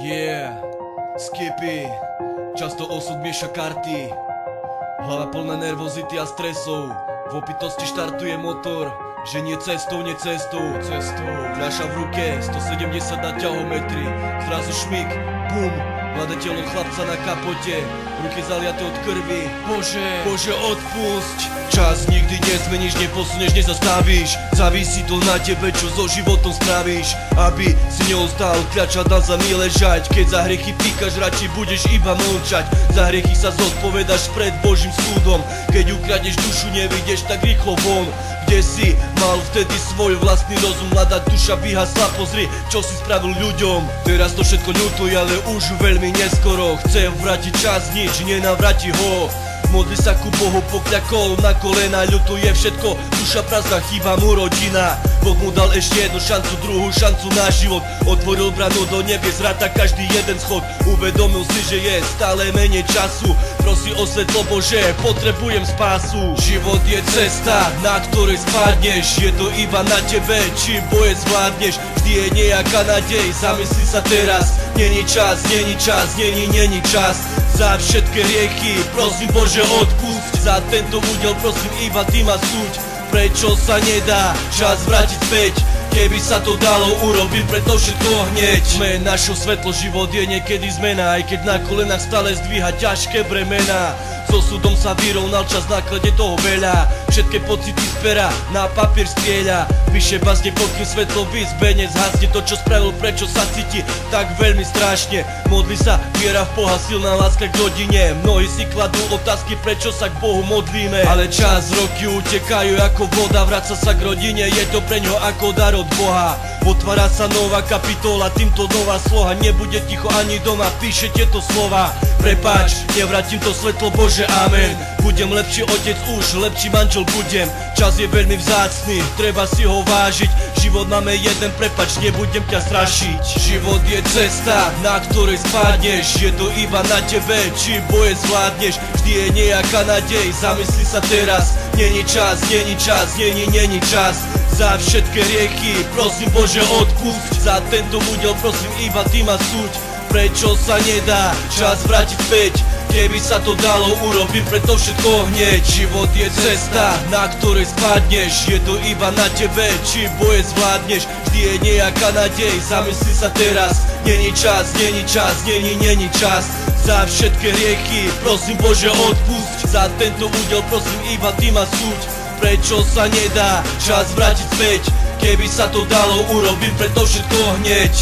Yeah, Skippy, často osud mieša karty. Hlava plná nervozity a stresov. V opitosti štartuje motor, že nie cestou, Fľaša v ruke, 170 na ťahometri. Zrazu šmik, bum, mladé telo chlapca na kapote, ruky zaliaté od krvi. Bože, odpusť. Čas nikdy nezmeníš, neposuneš, nezastavíš. Závisí to na tebe, čo so životom spravíš. Aby si neostal kľačať na zemi ležať. Keď za hriechy píkaš, radšej budeš iba mlčať. Za hriechy sa zodpovedaš pred Božím súdom. Keď ukradneš dušu, nevyjdeš tak rýchlo von. Kde si mal vtedy svoj vlastný rozum? Mladá duša vyhasla, pozri, čo si spravil ľuďom. Teraz to všetko ľutuj, ale už veľmi neskoro. Chce vrátiť čas, nič nenavráti ho. Modli sa ku Bohu, pokľakol na kolena, ľutuje všetko, duša prázdna, chýba mu rodina. Boh mu dal ešte jednu šancu, druhú šancu na život. Otvoril branu do nebies, ráta každý jeden schod. Uvedomil si, že je stále menej času. Prosí o svetlo Bože, potrebujem spásu. Život je cesta, na ktorej spadneš. Je to iba na tebe, či boje zvládneš. Vždy je nejaká nádej, zamysli sa teraz. Není čas, není čas. Za všetky riechy, prosím Bože odpusť. Za tento údel prosím iba Ty ma súď. Prečo sa nedá čas vrátiť späť? Keby sa to dalo urobiť, preto všetko hneď. Sme našo svetlo, život je niekedy zmena. Aj keď na kolenách stále zdvíha ťažké bremená. So súdom sa vyrovnal čas, na klade toho veľa. Všetké pocity z pera na papier strieľa. Píše básne, pokým svetlo vyzbene. Zhasne to, čo spravil, prečo sa cíti tak veľmi strašne. Modli sa, viera v Boha, silná láska k rodine. Mnohí si kladú otázky, prečo sa k Bohu modlíme. Ale čas, roky utekajú ako voda, vráca sa k rodine. Je to pre ňo ako dar od Boha. Otvára sa nová kapitola, týmto nová sloha. Nebude ticho ani doma, píše tieto slova. Prepáč, nevrátim to svetlo Bože, amen. Budem lepší otec už, lepší manžel budem. Čas je veľmi vzácny, treba si ho vážiť. Život máme jeden, prepáč, nebudem ťa strašiť. Život je cesta, na ktorej spadneš. Je to iba na tebe, či boje zvládneš. Vždy je nejaká nádej, zamysli sa teraz. Není čas, není čas. Za všetky riechy, prosím Bože odpusť. Za tento údel prosím iba Ty ma súď. Prečo sa nedá čas vrátiť späť? Keby sa to dalo urobiť, preto všetko hneď. Život je cesta, na ktorej spadneš. Je to iba na tebe, či boje zvládneš. Vždy je nejaká nádej, zamysli sa teraz. Není čas. Za všetky riechy, prosím Bože odpusť. Za tento údel prosím iba Ty ma súď. Prečo sa nedá čas vrátiť späť? Keby sa to dalo urobiť, preto všetko hneď.